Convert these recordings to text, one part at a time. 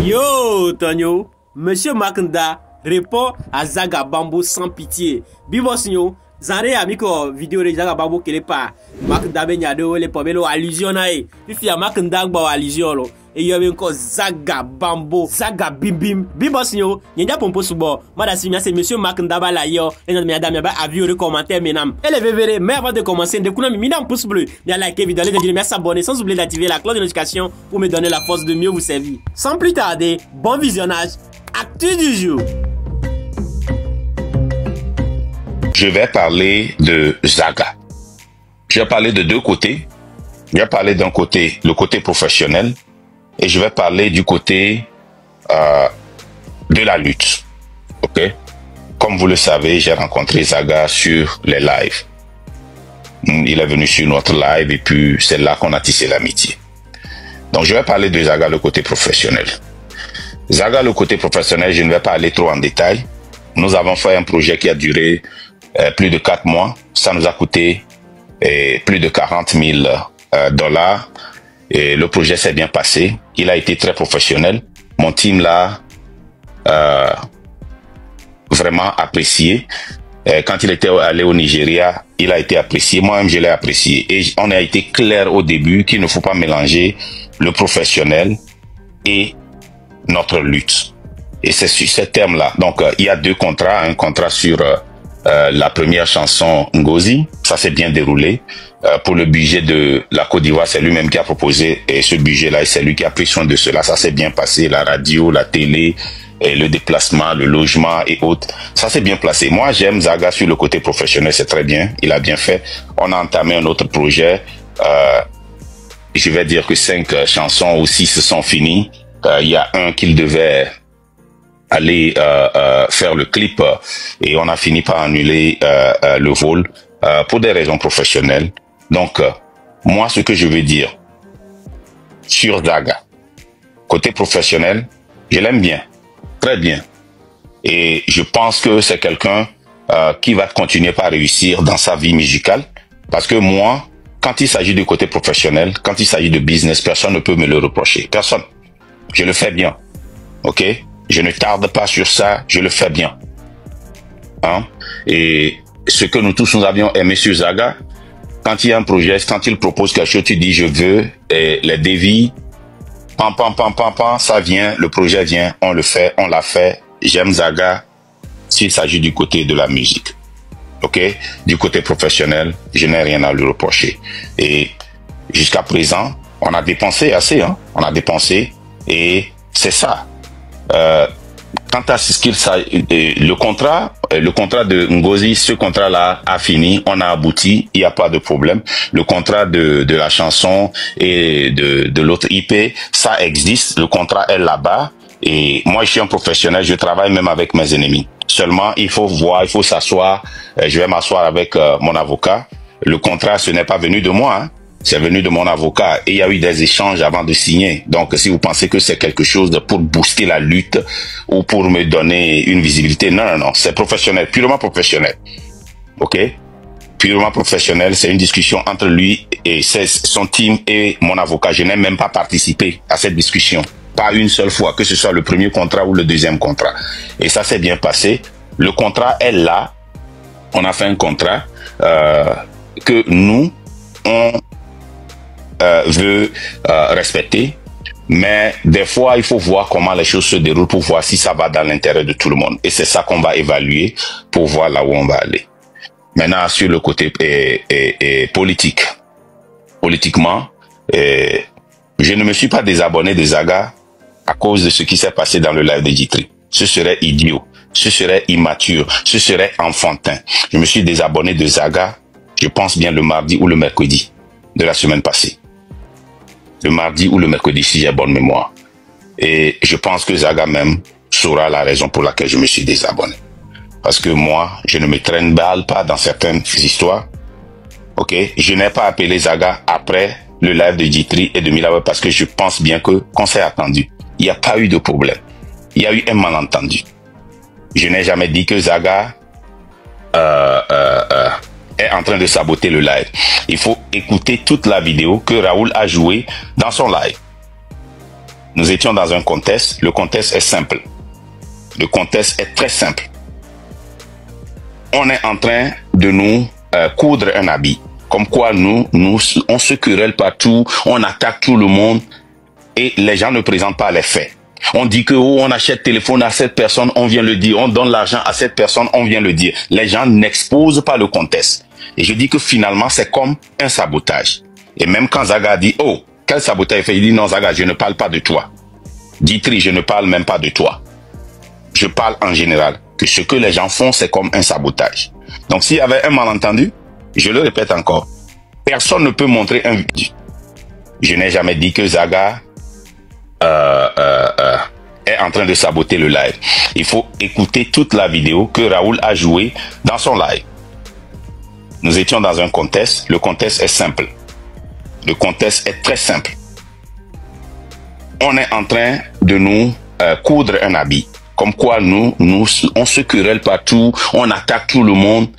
Yo, Tonyo, Monsieur Makanda répond à Zaga Bambo sans pitié. Bibosnyo, Zare amiko vidéo de Zaga Bambo qui n'est pas. Makanda benyado le pomelo allusion nae. Puis Makanda gba allusion lo. Et il y a encore Zaga Bambo, Zaga Bim Bibosnyo, Yenda Pompo Subo. Madame c'est Monsieur Makanda Balayo. Et notre madame ba avis au commentaire menam. Et les vévérés, mais avant de commencer, de kuna mi pouce bleu. Bien liker vidéo, de merci s'abonner sans oublier d'activer la cloche de notification pour me donner la force de mieux vous servir. Sans plus tarder, bon visionnage. Actu du jour. Je vais parler de Zaga. Je vais parler de deux côtés. Je vais parler d'un côté, le côté professionnel, et je vais parler du côté de la lutte. Ok? Comme vous le savez, j'ai rencontré Zaga sur les lives. Il est venu sur notre live et puis c'est là qu'on a tissé l'amitié. Donc je vais parler de Zaga, le côté professionnel. Zaga, le côté professionnel, je ne vais pas aller trop en détail. Nous avons fait un projet qui a duré plus de 4 mois. Ça nous a coûté plus de 40 000 dollars. Et le projet s'est bien passé. Il a été très professionnel. Mon team l'a vraiment apprécié. Quand il était allé au Nigeria, il a été apprécié. Moi-même, je l'ai apprécié. Et on a été clair au début qu'il ne faut pas mélanger le professionnel et notre lutte. Et c'est sur ce terme-là. Donc, il y a deux contrats. Un contrat sur la première chanson Ngozi, ça s'est bien déroulé. Pour le budget de la Côte d'Ivoire, c'est lui-même qui a proposé ce budget-là et c'est lui qui a pris soin de cela. Ça s'est bien passé, la radio, la télé, et le déplacement, le logement et autres. Ça s'est bien placé. Moi, j'aime Zaga sur le côté professionnel, c'est très bien. Il a bien fait. On a entamé un autre projet. Je vais dire que 5 chansons ou 6 sont finies. Il y a un qu'il devait aller faire le clip et on a fini par annuler le vol pour des raisons professionnelles. Donc moi ce que je veux dire sur Zaga côté professionnel, je l'aime bien, très bien, et je pense que c'est quelqu'un qui va continuer par réussir dans sa vie musicale, parce que moi, quand il s'agit du côté professionnel, quand il s'agit de business, personne ne peut me le reprocher, personne. Je le fais bien, ok? Je ne tarde pas sur ça, je le fais bien. Hein? Et ce que nous tous nous avions aimé sur Zaga, quand il y a un projet, quand il propose quelque chose, tu dis je veux, et les dévis, pam, ça vient, le projet vient, on le fait, on l'a fait. J'aime Zaga s'il s'agit du côté de la musique. Ok? Du côté professionnel, je n'ai rien à lui reprocher. Et jusqu'à présent, on a dépensé assez, hein? On a dépensé, et c'est ça. Quant à ce qu'il le contrat de Ngozi, ce contrat-là a fini, on a abouti, il n'y a pas de problème. Le contrat de la chanson et de l'autre IP, ça existe, le contrat est là-bas. Et moi, je suis un professionnel, je travaille même avec mes ennemis. Seulement, il faut voir, il faut s'asseoir. Je vais m'asseoir avec mon avocat. Le contrat, ce n'est pas venu de moi, hein. C'est venu de mon avocat et il y a eu des échanges avant de signer. Donc, si vous pensez que c'est quelque chose pour booster la lutte ou pour me donner une visibilité, non, c'est professionnel, purement professionnel. Ok? Purement professionnel, c'est une discussion entre lui et son team et mon avocat. Je n'ai même pas participé à cette discussion. Pas une seule fois, que ce soit le premier contrat ou le deuxième contrat. Et ça s'est bien passé. Le contrat est là. On a fait un contrat que nous, on veut respecter, mais des fois il faut voir comment les choses se déroulent pour voir si ça va dans l'intérêt de tout le monde, et c'est ça qu'on va évaluer pour voir là où on va aller. Maintenant, sur le côté politiquement, je ne me suis pas désabonné de Zaga à cause de ce qui s'est passé dans le live de Djitri. Ce serait idiot, ce serait immature, ce serait enfantin. Je me suis désabonné de Zaga, je pense bien le mardi ou le mercredi de la semaine passée. Le mardi ou le mercredi, si j'ai bonne mémoire. Et je pense que Zaga même saura la raison pour laquelle je me suis désabonné. Parce que moi, je ne me traîne balle pas dans certaines histoires. Ok? Je n'ai pas appelé Zaga après le live de Djitri et de Milawe parce que je pense bien que qu'on s'est attendu. Il n'y a pas eu de problème. Il y a eu un malentendu. Je n'ai jamais dit que Zaga est en train de saboter le live. Il faut écouter toute la vidéo que Raoul a jouée dans son live. Nous étions dans un contexte. Le contexte est simple. Le contexte est très simple. On est en train de nous coudre un habit. Comme quoi on se querelle partout, on attaque tout le monde et les gens ne présentent pas les faits. On dit que on achète téléphone à cette personne, on vient le dire. On donne l'argent à cette personne, on vient le dire. Les gens n'exposent pas le contexte. Et je dis que finalement, c'est comme un sabotage. Et même quand Zaga dit, oh, quel sabotage il fait? Il dit, non Zaga, je ne parle pas de toi. Ditri, je ne parle même pas de toi. Je parle en général. Que ce que les gens font, c'est comme un sabotage. Donc s'il y avait un malentendu, je le répète encore, personne ne peut montrer un vidéo. Je n'ai jamais dit que Zaga est en train de saboter le live. Il faut écouter toute la vidéo que Raoul a jouée dans son live. Nous étions dans un contexte. Le contexte est simple. Le contexte est très simple. On est en train de nous coudre un habit. Comme quoi on se querelle partout, on attaque tout le monde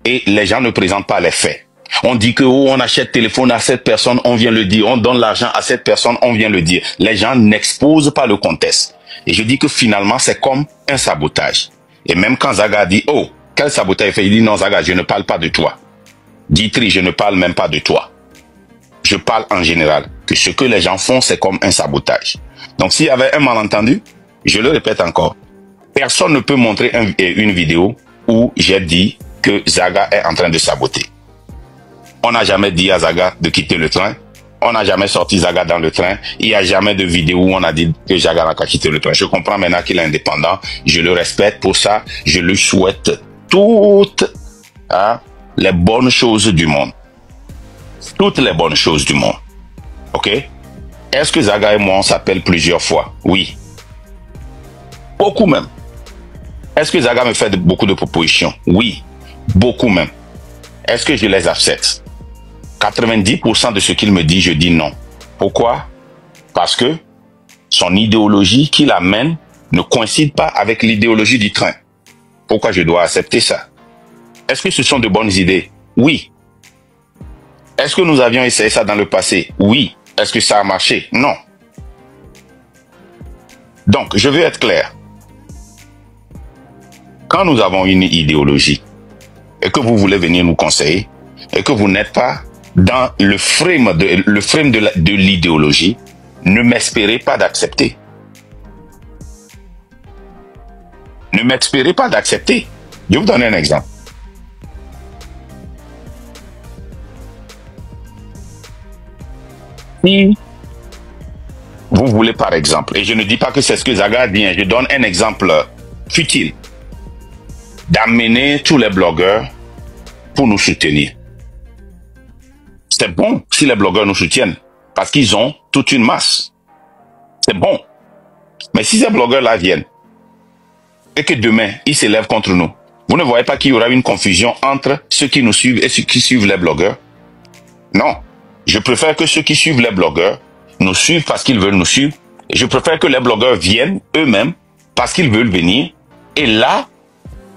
et les gens ne présentent pas les faits. On dit que on achète téléphone à cette personne, on vient le dire. On donne l'argent à cette personne, on vient le dire. Les gens n'exposent pas le contexte. Et je dis que finalement, c'est comme un sabotage. Et même quand Zaga dit, oh, quel sabotage il fait? Il dit, non Zaga, je ne parle pas de toi. Ditri, je ne parle même pas de toi. Je parle en général. Que ce que les gens font, c'est comme un sabotage. Donc s'il y avait un malentendu, je le répète encore, personne ne peut montrer une vidéo où j'ai dit que Zaga est en train de saboter. On n'a jamais dit à Zaga de quitter le train. On n'a jamais sorti Zaga dans le train. Il n'y a jamais de vidéo où on a dit que Zaga n'a qu'à quitter le train. Je comprends maintenant qu'il est indépendant. Je le respecte pour ça. Je lui souhaite toutes les bonnes choses du monde. Toutes les bonnes choses du monde. Ok? Est-ce que Zaga et moi, on s'appelle plusieurs fois? Oui. Beaucoup même. Est-ce que Zaga me fait beaucoup de propositions? Oui. Beaucoup même. Est-ce que je les accepte? 90% de ce qu'il me dit, je dis non. Pourquoi? Parce que son idéologie qu'il amène ne coïncide pas avec l'idéologie du train. Pourquoi je dois accepter ça? Est-ce que ce sont de bonnes idées? Oui. Est-ce que nous avions essayé ça dans le passé? Oui. Est-ce que ça a marché? Non. Donc, je veux être clair. Quand nous avons une idéologie et que vous voulez venir nous conseiller et que vous n'êtes pas dans le frame de l'idéologie, ne m'espérez pas d'accepter. Ne m'espérez pas d'accepter. Je vais vous donner un exemple. Si vous voulez par exemple, et je ne dis pas que c'est ce que Zaga dit, je donne un exemple futile, d'amener tous les blogueurs pour nous soutenir. C'est bon si les blogueurs nous soutiennent, parce qu'ils ont toute une masse. C'est bon. Mais si ces blogueurs-là viennent, et que demain, ils s'élèvent contre nous, vous ne voyez pas qu'il y aura une confusion entre ceux qui nous suivent et ceux qui suivent les blogueurs? Non. Je préfère que ceux qui suivent les blogueurs nous suivent parce qu'ils veulent nous suivre. Et je préfère que les blogueurs viennent eux-mêmes parce qu'ils veulent venir. Et là,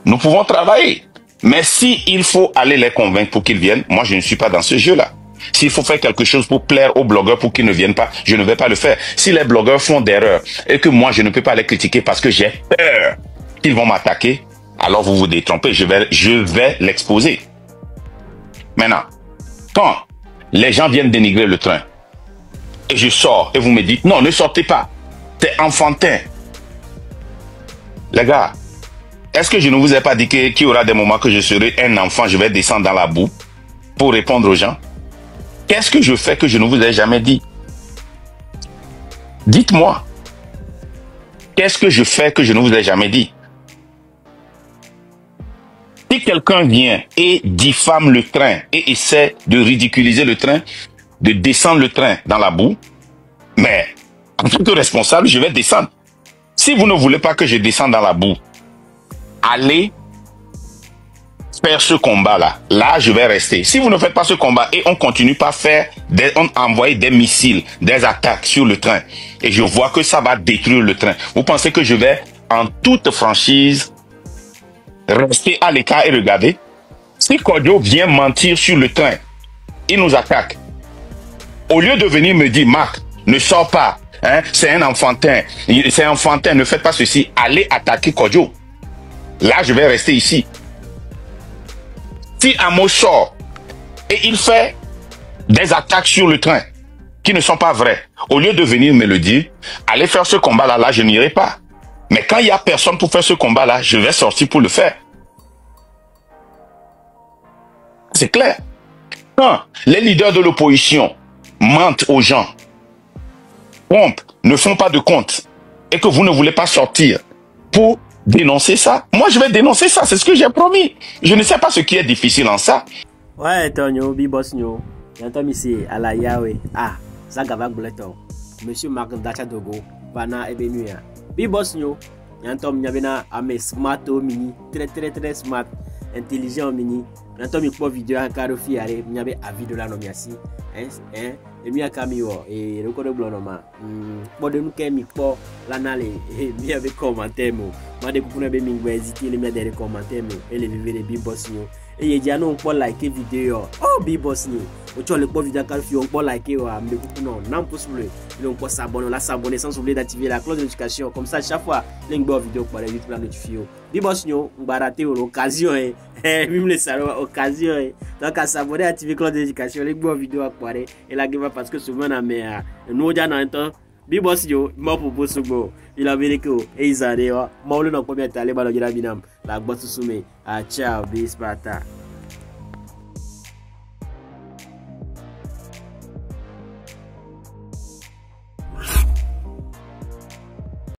nous pouvons travailler. Mais s'il faut aller les convaincre pour qu'ils viennent, moi je ne suis pas dans ce jeu-là. S'il faut faire quelque chose pour plaire aux blogueurs pour qu'ils ne viennent pas, je ne vais pas le faire. Si les blogueurs font d'erreurs et que moi je ne peux pas les critiquer parce que j'ai peur qu'ils vont m'attaquer, alors vous vous détrompez, je vais l'exposer. Maintenant, quand les gens viennent dénigrer le train et je sors et vous me dites non, ne sortez pas, c'est enfantin. Les gars, est-ce que je ne vous ai pas dit qu'il y aura des moments que je serai un enfant, je vais descendre dans la boue pour répondre aux gens? Qu'est-ce que je fais que je ne vous ai jamais dit? Dites-moi. Qu'est-ce que je fais que je ne vous ai jamais dit? Si quelqu'un vient et diffame le train et essaie de ridiculiser le train, de descendre le train dans la boue, mais en tant que responsable, je vais descendre. Si vous ne voulez pas que je descende dans la boue, allez faire ce combat-là. Là, je vais rester. Si vous ne faites pas ce combat et on continue pas à faire, on envoie des missiles, des attaques sur le train, et je vois que ça va détruire le train, vous pensez que je vais, en toute franchise, rester à l'écart et regarder? Si Kodjo vient mentir sur le train, il nous attaque. Au lieu de venir me dire, Marc, ne sors pas, hein, c'est un enfantin. C'est enfantin, ne faites pas ceci. Allez attaquer Kodjo. Là, je vais rester ici. Si Amo sort et il fait des attaques sur le train qui ne sont pas vraies, au lieu de venir me le dire, allez faire ce combat-là, là, je n'irai pas. Mais quand il n'y a personne pour faire ce combat-là, je vais sortir pour le faire. C'est clair. Quand les leaders de l'opposition mentent aux gens, trompent, ne font pas de compte, et que vous ne voulez pas sortir pour dénoncer ça, moi je vais dénoncer ça, c'est ce que j'ai promis. Je ne sais pas ce qui est difficile en ça. Ouais, Tonyo, Bibos Nyo, j'entends ici à la Yahweh. Ah, Zagaba Gouleton, Monsieur Marc Dachadogo, Bana Ebenuya. Bibos Nyo, j'entends Nyabena Ame smart mini, très smart, intelligent mini. J'entends mes points vidéo à Karofi, Nyabe avis de la nomiasi. Et mieux Camille et le code blonoma. Pour de nous qui m'y pour l'anale et bien avec commentaire. Moi, des coups de m'y hésiter les mettre des commentaires et les vivre les bibos. Et il y a non pour liker vidéo. Oh, bibos ni. Au tu as le bon vidéo car on peut liker ou mais coucou non possible. On peut s'abonner, la s'abonner sans oublier d'activer la cloche de notification. Comme ça, chaque fois, les bonnes vidéos pour YouTube la notifier. Bibos ni, on va rater l'occasion. Même les salons occasion. Donc à s'abonner, activer la cloche de notification. Les bonnes vidéos apparaissent et la game parce que souvent on a mais nous déjà dans un temps. Bibos yo, moi pour Bosugo, il a vérifié et ils arrivent. Moi, on a combien de temps, les ballons de la binam, la bosse soumet. Ah, ciao, bis, bata.